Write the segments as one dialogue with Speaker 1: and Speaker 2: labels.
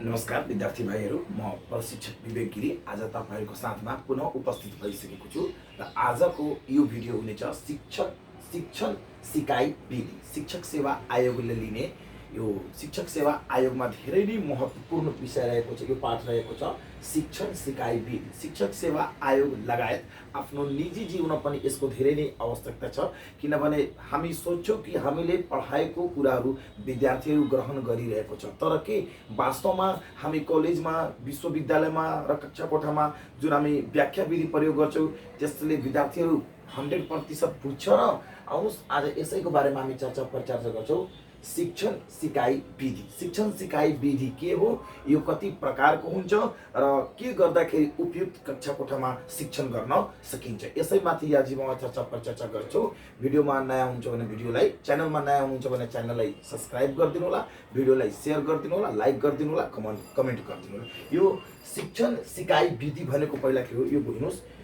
Speaker 1: नमस्कार विद्यार्थी भाइहरू, म प्रशिक्षक विवेक गिरी आज तपाईहरुको साथमा पुनः उपस्थित भइसकेको छु र आजको यो भिडियो हुनेछ शिक्षण सिकाइ विधि। शिक्षक सेवा आयोगले लिने यो शिक्षक सेवा आयोगमा धेरै नै महत्त्वपूर्ण विषय रहेको छ। यो पाठ रहेको छ शिक्षण सिकाइ विधि। शिक्षक सेवा आयोग लगायत आफ्नो निजी जीवनमा पनि यसको धेरै नै आवश्यकता छ, किनभने हामी सोच्छौँ कि हामीले पढाएको कुराहरू विद्यार्थीहरू ग्रहण गरिरहेको छ, तर के वास्तवमा हामी कलेजमा, विश्वविद्यालयमा र कक्षा कोठामा जुन हामी व्याख्या विधि प्रयोग गर्छौँ त्यसले विद्यार्थीहरू 100% बुझ्छ र आउनुहोस् आज यसैको बारेमा हामी परिचर्चा गर्छौँ। शिक्षण सिकाइ विधि। शिक्षण सिकाइ विधि के हो, यो कति प्रकारको हुन्छ र के गर्दाखेरि उपयुक्त कक्षा कोठामा शिक्षण गर्न सकिन्छ, यसैमाथि आज म परिचर्चा गर्छु। भिडियोमा नयाँ हुनुहुन्छ भने भिडियोलाई, च्यानलमा नयाँ हुनुहुन्छ भने च्यानललाई सब्स्क्राइब गरिदिनु होला, भिडियोलाई शेयर गरिदिनु होला, लाइक गरिदिनु होला, कमेन्ट गरिदिनु होला। यो शिक्षण सिकाइ विधि भनेको पहिला के हो यो बुझ्नुहोस्।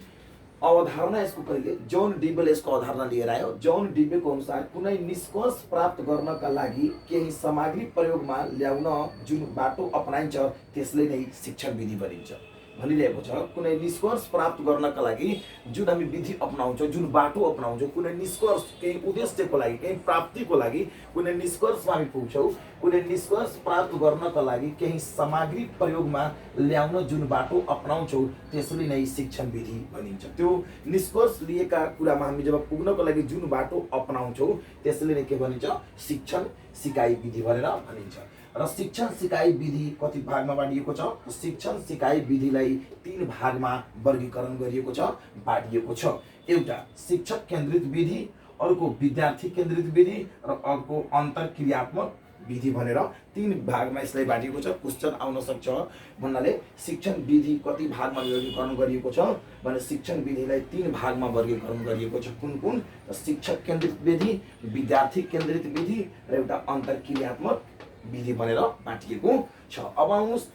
Speaker 1: अवधारणा यसको कहिले जॉन डीवेले यसको अवधारणा लिएर आयो। जॉन डीवेको अनुसार कुनै निष्कर्ष प्राप्त गर्नका लागि केही सामग्री प्रयोगमा ल्याउन जुन बाटो अपनाइन्छ त्यसले नै शिक्षण विधि भनिन्छ भनिरहेको छ। कुनै निष्कर्ष प्राप्त गर्नका लागि जुन हामी विधि अपनाउँछौँ, जुन बाटो अपनाउँछौँ, कुनै निष्कर्ष केही उद्देश्यको लागि, केही प्राप्तिको लागि कुनै निष्कर्षमा हामी पुग्छौँ, कुनै निष्कर्ष प्राप्त गर्नका लागि केही सामग्री प्रयोगमा ल्याउन जुन बाटो अपनाउँछौँ त्यसले नै शिक्षण विधि भनिन्छ। त्यो निष्कर्ष लिएका कुरामा हामी जब पुग्नको लागि जुन बाटो अपनाउँछौँ त्यसले नै के भनिन्छ, शिक्षण सिकाइ विधि भनेर भनिन्छ। र शिक्षण सिकाइ विधि कति भागमा बाँडिएको छ? शिक्षण सिकाइ विधिलाई 3 भागमा वर्गीकरण गरिएको छ, बाँडिएको छ। एउटा शिक्षक केन्द्रित विधि, अर्को विद्यार्थी केन्द्रित विधि र अर्को अन्तरक्रियात्मक विधि भनेर 3 भागमा यसलाई बाँडिएको छ। क्वेशन आउन सक्छ भन्नाले शिक्षण विधि कति भागमा वर्गीकरण गरिएको छ भने शिक्षण विधिलाई 3 भागमा वर्गीकरण गरिएको छ। कुन कुन? शिक्षक केन्द्रित विधि, विद्यार्थी केन्द्रित विधि र एउटा अन्तरक्रियात्मक विधि भनेर बाँटिएको छ। अब आउनुहोस्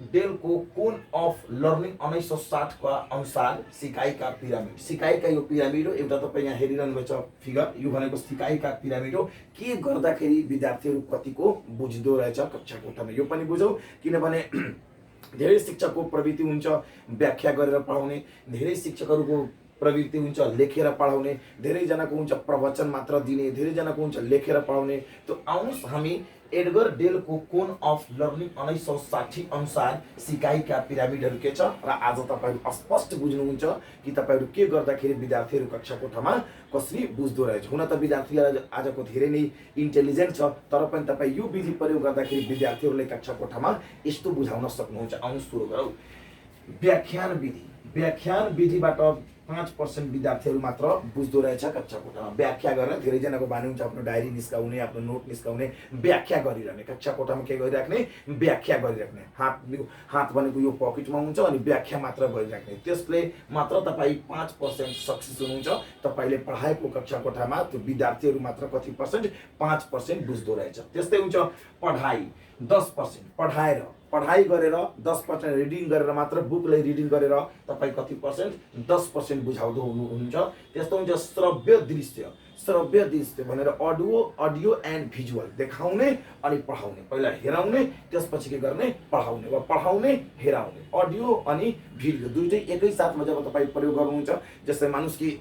Speaker 1: डेलको कोन अफ लर्निङ 1960 का अनुसार सिकाइका पिरामिड। सिकाइका यो पिरामिड हो, एउटा तपाईँ यहाँ हेरिरहनु भएको छ फिगर, यो भनेको सिकाइका पिरामिड हो। के गर्दाखेरि विद्यार्थीहरू कतिको बुझ्दो रहेछ कक्षा कोठामा यो पनि बुझौँ, किनभने धेरै शिक्षकको प्रवृत्ति हुन्छ व्याख्या गरेर पढाउने, धेरै शिक्षकहरूको प्रवृत्ति हुन्छ लेखेर पढाउने, धेरैजनाको हुन्छ प्रवचन मात्र दिने, धेरैजनाको हुन्छ लेखेर पढाउने। त आउनुहोस् हामी एडगर डेलको कोन अफ लर्निङ 1960 अनुसार सिकाइका पिरामिडहरू के छ र आज तपाईहरु स्पष्ट बुझ्नुहुन्छ कि तपाईहरु के गर्दाखेरि विद्यार्थीहरू कक्षा कोठामा कसरी बुझ्दो रहेछ। हुन त विद्यार्थीहरू आजको धेरै नै इन्टेलिजेन्ट छ, तर पनि तपाई यो विधि प्रयोग गर्दाखेरि विद्यार्थीहरूले कक्षा कोठामा यस्तो बुझाउन सक्नुहुन्छ। आउनुहोस् सुरु गरौँ। व्याख्यान विधि। व्याख्यान विधिबाट 5% विद्यार्थीहरू मात्र बुझ्दो रहेछ कक्षा कोठामा। व्याख्या गरेर धेरैजनाको बानी हुन्छ आफ्नो डायरी निस्काउने, आफ्नो नोट निस्काउने, व्याख्या गरिरहने, कक्षा कोठामा के गरिराख्ने, व्याख्या गरिराख्ने। हात भनेको यो पकेटमा हुन्छ अनि व्याख्या मात्र गरिराख्ने, त्यसले मात्र तपाईँ 5% सक्सेस हुनुहुन्छ। तपाईले पढाएको कक्षा कोठामा त्यो विद्यार्थीहरू मात्र कति पर्सेन्ट? 5% बुझ्दो रहेछ। त्यस्तै हुन्छ पढाइ 10%, पढाइ गरेर 10% रिडिङ गरेर मात्र बुकलाई रिडिङ गरेर तपाईँ कति पर्सेन्ट? 10% बुझाउँदो हुनुहुन्छ। त्यस्तो हुन्छ श्रव्य दृश्य। श्रव्य दृश्य भनेर अडियो एन्ड भिजुअल, देखाउने अनि पढाउने, पहिला हेराउने त्यसपछि के गर्ने, पढाउने, वा पढाउने हेराउने। अडियो अनि भिडियो दुईटै एकै साथमा जब तपाईँ प्रयोग गर्नुहुन्छ, जस्तै मानुस कि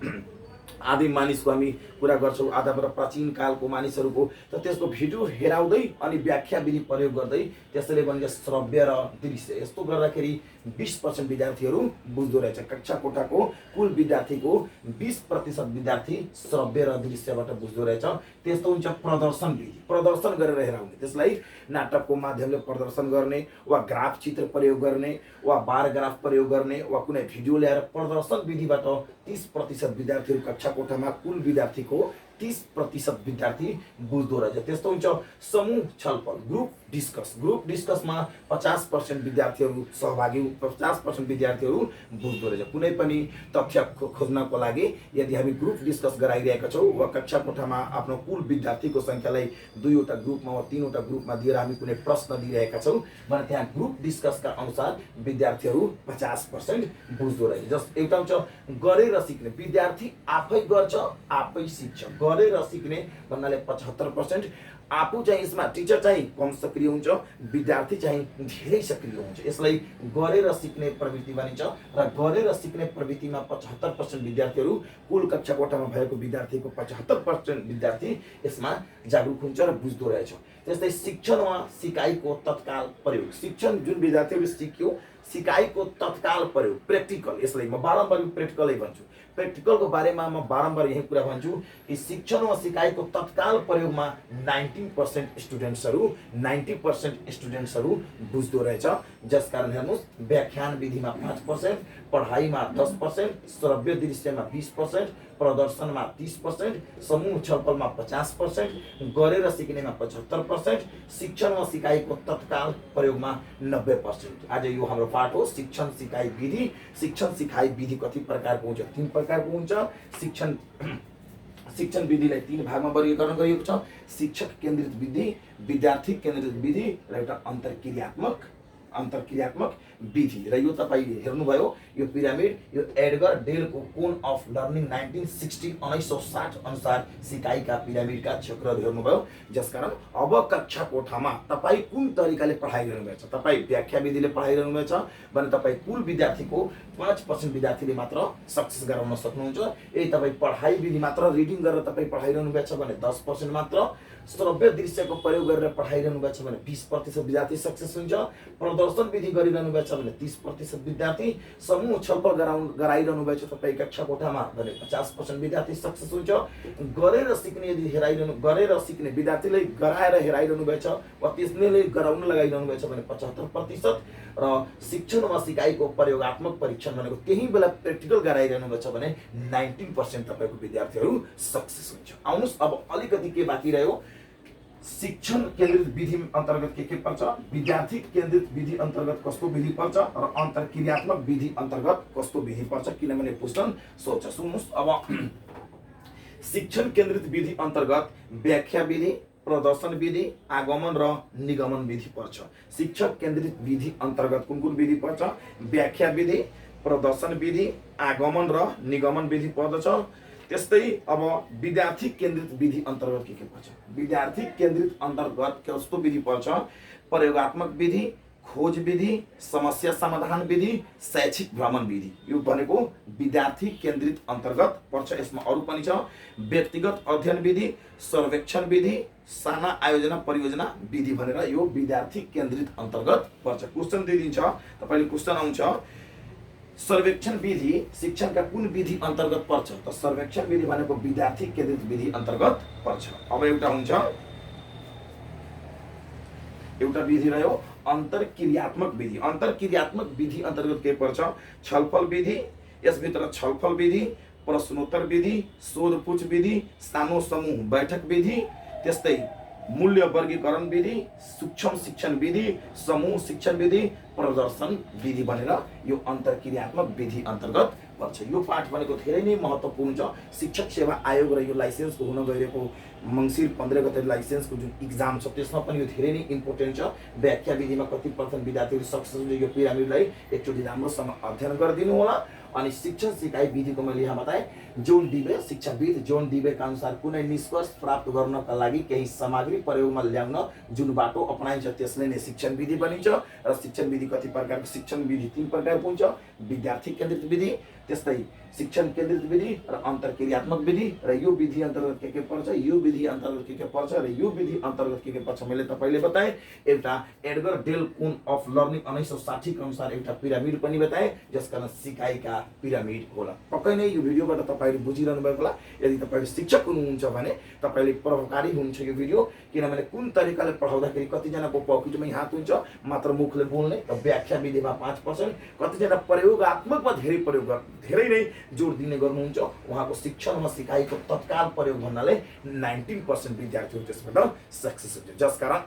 Speaker 1: आदिम मानिसको हामी कुरा गर्छौँ, आधाबाट प्राचीन कालको मानिसहरूको, त त्यसको भिडियो हेराउँदै अनि व्याख्या विधि प्रयोग गर्दै त्यसैले भनिन्छ श्रव्य र दृश्य। यस्तो गर्दाखेरि 20% विद्यार्थीहरू बुझ्दो रहेछ। कक्षा कोठाको कुल विद्यार्थीको 20% विद्यार्थी श्रव्य र दृश्यबाट बुझ्दो रहेछ। त्यस्तो हुन्छ प्रदर्शन विधि। प्रदर्शन गरेर हेराउने, त्यसलाई नाटकको माध्यमले प्रदर्शन गर्ने, वा ग्राफ चित्र प्रयोग गर्ने, वा बार ग्राफ प्रयोग गर्ने, वा कुनै भिडियो ल्याएर प्रदर्शन विधिबाट 30% विद्यार्थीहरू कक्षा कोठामा कुल विद्यार्थीको 30% विद्यार्थी बुझ्दो रहेछ। त्यस्तो हुन्छ समूह छलफल, ग्रुप डिस्कस। ग्रुप डिस्कसमा 50% विद्यार्थीहरू सहभागी, 50% विद्यार्थीहरू बुझ्दो रहेछ। कुनै पनि तथ्य खोज्नको लागि यदि हामी ग्रुप डिस्कस गराइरहेका छौँ वा कक्षा कोठामा आफ्नो कुल विद्यार्थीको सङ्ख्यालाई 2वटा ग्रुपमा वा 3वटा ग्रुपमा दिएर हामी कुनै प्रश्न दिइरहेका छौँ भने त्यहाँ ग्रुप डिस्कसका अनुसार विद्यार्थीहरू 50% बुझ्दो रहेछ। जस एउटा हुन्छ गरेर सिक्ने, विद्यार्थी आफै गर्छ आफै सिक्छ। गरेर सिक्ने भन्नाले 75%, आफू चाहिँ यसमा टिचर चाहिँ कम सक्रिय हुन्छ, विद्यार्थी चाहिँ धेरै सक्रिय हुन्छ। यसलाई गरेर सिक्ने प्रवृत्ति भनिन्छ र गरेर सिक्ने प्रवृत्तिमा 75% विद्यार्थीहरू, कुल कक्षा कोठामा भएको विद्यार्थीको 75% विद्यार्थी यसमा जागरुक हुन्छ र बुझ्दो रहेछ। त्यस्तै शिक्षण वा सिकाइको तत्काल प्रयोग, शिक्षण जुन विद्यार्थीहरूले सिक्यो सिकाइको तत्काल प्रयोग, प्र्याक्टिकल, यसलाई म बारम्बार प्र्याक्टिकलै भन्छु। प्र्याक्टिकलको बारेमा म बारम्बार यही कुरा भन्छु कि शिक्षण वा सिकाइको तत्काल प्रयोगमा 90% स्टुडेन्ट्सहरू बुझ्दो रहेछ। जसकारण हेर्नुहोस्, व्याख्यान विधिमा 5%, पढाइमा 10%, श्रव्य दृश्यमा 20%, प्रदर्शनमा 30%, समूह छलफलमा 50%, गरेर सिक्नेमा 75%, शिक्षण वा सिकाइको तत्काल प्रयोगमा 90%। आज यो हाम्रो पाठ हो शिक्षण सिकाइ विधि। शिक्षण सिकाइ विधि कति प्रकारको हुन्छ? 3 प्रकारको हुन्छ। शिक्षण विधिलाई 3 भागमा वर्गीकरण गरिएको छ। शिक्षक केन्द्रित विधि, विद्यार्थी केन्द्रित विधि र एउटा अन्तर्क्रियात्मक विधि। र यो तपाईले हेर्नुभयो, यो पिरामिड यो एडगर डेलको कोन अफ लर्निङ 1960 अनुसार सिकाइका पिरामिडका चक्रहरू हेर्नुभयो। जसकारण अब कक्षा कोठामा तपाई कुन तरिकाले पढाइरहनु भएको छ? तपाई व्याख्या विधिले पढाइरहनु भएको छ भने तपाई कुल विद्यार्थीको 5% विद्यार्थीले मात्र सक्सेस गराउन सक्नुहुन्छ। यदि तपाई पढाइ विधि मात्र रिडिङ गरेर तपाई पढाइरहनु भएको छ भने 10% मात्र, श्रव्य दृश्यको प्रयोग गरेर पढाइरहनु भएको छ भने 20% विद्यार्थी सक्सेस हुन्छ, प्रदर्शन विधि गरिरहनु भएको छ भने 30% विद्यार्थी, समूह छलफल गराइरहनु भएको छ तपाईँ कक्षा कोठामा भने 50% विद्यार्थी सक्सेस हुन्छ। गरेर सिक्ने विद्यार्थीले गराएर हेराइरहनु भएको छ वा त्यसले गराउन लगाइरहनु भएको छ भने 75%, र शिक्षण वा सिकाइको प्रयोगात्मक परीक्षण भनेको त्यही बेला प्र्याक्टिकल गराइरहनु भएको छ भने 19% तपाईको विद्यार्थीहरू सक्सेस हुन्छ। आउनुस् अब अलिकति के बाँकी रह्यो, शिक्षण केन्द्रित विधि अन्तर्गत के पर्छ, विद्यार्थी केन्द्रित विधि अन्तर्गत कस्तो विधि पर्छ र अन्तर्क्रियात्मक विधि अन्तर्गत कस्तो विधि पर्छ, किनभने प्रश्न सोध्छ। सुन्नुस्, अब शिक्षण केन्द्रित विधि अन्तर्गत व्याख्या विधि, प्रदर्शन विधि, आगमन र निगमन विधि पर्छ। शिक्षक केन्द्रित विधि अन्तर्गत कुन कुन विधि पर्छ? व्याख्या विधि, प्रदर्शन विधि, आगमन र निगमन विधि पर्दछ। त्यस्तै अब विद्यार्थी केन्द्रित विधि अन्तर्गत के पर्छ? विद्यार्थी केन्द्रित अन्तर्गत कस्तो विधि पर्छ? प्रयोगात्मक विधि, खोज विधि, समस्या समाधान विधि, शैक्षिक भ्रमण विधि। यो भनेको विद्यार्थी केन्द्रित अन्तर्गत पर्छ। यसमा अरु पनि छ, व्यक्तिगत अध्ययन विधि, सर्वेक्षण विधि, साना आयोजना परियोजना विधि भनेर यो विद्यार्थी केन्द्रित अन्तर्गत पर्छ। क्वेशन दिइन्छ, तपाईले क्वेशन आउँछ, सर्वेक्षण विधि शिक्षणका कुन विधि अन्तर्गत पर्छ? त सर्वेक्षण विधि भनेको विद्यार्थी केन्द्रित विधि अन्तर्गत पर्छ। अब एउटा विधि रह्यो अन्तर्क्रियात्मक विधि। अन्तर्क्रियात्मक विधि अन्तर्गत के पर्छ? छलफल विधि, यसभित्र छलफल विधि, प्रश्नोत्तर विधि, सोधपुछ विधि, सानो समूह बैठक विधि, त्यस्तै मूल्य वर्गीकरण विधि, सूक्ष्म शिक्षण विधि, समूह शिक्षण विधि, प्रदर्शन विधि भनेर यो अन्तर्क्रियात्मक विधि अन्तर्गत पर्छ। यो पाठ भनेको धेरै नै महत्त्वपूर्ण छ। शिक्षक सेवा आयोग र यो लाइसेन्सको हुन गइरहेको मङ्सिर 15 गते लाइसेन्सको जुन इक्जाम छ त्यसमा पनि यो धेरै नै इम्पोर्टेन्ट छ। व्याख्या विधिमा कति % विद्यार्थीहरू सक्सेस हुन्छ यो पिरामिडलाई एकचोटि राम्रोसँग अध्ययन गरिदिनु होला। अनि शिक्षण सिकाइ विधिको मैले यहाँ बताएँ, जोन डिबे शिक्षाविद जोन डिबेका अनुसार कुनै निष्कर्ष प्राप्त गर्नका लागि केही सामग्री प्रयोगमा ल्याउन जुन बाटो अपनाइन्छ त्यसले नै शिक्षण विधि बनिन्छ। र शिक्षण विधि कति प्रकारको? शिक्षण विधि 3 प्रकारको हुन्छ, विद्यार्थी केन्द्रित विधि, त्यस्तै शिक्षण केन्द्रित विधि र अन्तर्क्रियात्मक विधि। र यो विधि अन्तर्गत के पर्छ, यो विधि अन्तर्गत के पर्छ र यो विधि अन्तर्गत के पर्छ मैले तपाईले बताएँ। एउटा Edgar Dale cone of learning 1960 का अनुसार एउटा पिरामिड पनि बताएँ, जसकारण सिकाइका पिरामिड होला। पक्कै नै यो भिडियोबाट तपाईले बुझिरहनु भएको होला। यदि तपाईले शिक्षक हुनुहुन्छ भने तपाईले प्रभावकारी हुन्छ यो भिडियो, किनभने कुन तरिकाले पढाउँदाखेरि कतिजनाको पकेटमै हात हुन्छ मात्र मुखले बोल्ने, र व्याख्या विधिमा 5%, कतिजना प्रयोगात्मकमा धेरै नै जोड दिने गर्नुहुन्छ। उहाँको शिक्षण वा सिकाइको तत्काल प्रयोग भन्नाले 19% विद्यार्थीहरू त्यसबाट सक्सेस हुन्छ। जसकारण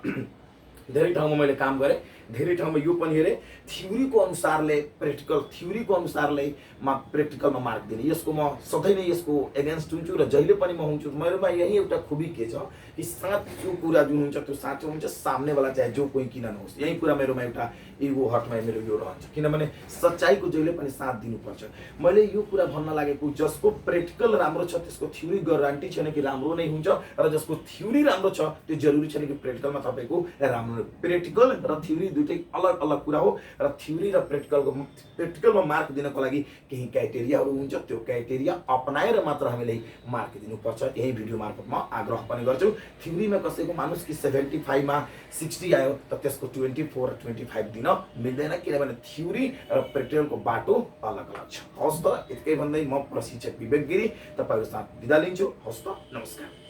Speaker 1: धेरै ठाउँमा मैले काम गरेँ, धेरै ठाउँमा यो पनि हेरेँ, थ्योरीको अनुसारले थ्योरीको अनुसारले प्र्याक्टिकलमा मार्क दिने। यसको म सधैँ नै यसको एगेन्स्ट हुन्छु र जहिले पनि म हुन्छु। मेरोमा यही एउटा खुबी के छ कि साँचो कुरा जुन हुन्छ त्यो साँचो हुन्छ, सामनेवाला चाहे जो कोही किन नहोस्। यही कुरा मेरोमा एउटा इगो हटमा मेरो यो रहन्छ, किनभने सच्चाइको जहिले पनि साथ दिनुपर्छ। मैले यो कुरा भन्न लागेको जसको प्र्याक्टिकल राम्रो छ त्यसको थ्योरी ग्यारेन्टी छैन कि राम्रो नै हुन्छ, र जसको थ्योरी राम्रो छ त्यो जरुरी छैन कि प्र्याक्टिकलमा तपाईँको राम्रो। प्र्याक्टिकल र थ्योरी दुइटै अलग अलग कुरा हो, र थ्योरी र प्र्याक्टिकलमा मार्क दिनको लागि केही क्राइटेरियाहरू हुन्छ। त्यो क्राइटेरिया अपनाएर मात्र हामीले मार्क दिनुपर्छ। यही भिडियो मार्फत म आग्रह पनि गर्छु। थ्योरीमा कसैको मानुस कि 75 मा 60 आयो त त्यसको 24 र 25 दिन मिल्दैन, किनभने थ्योरी र प्र्याक्टिकलको बाटो अलग अलग छ। हवस् त, यतिकै भन्दै म प्रशिक्षक विवेक गिरी तपाईँहरू साथ बिदा लिन्छु। हवस् त, नमस्कार।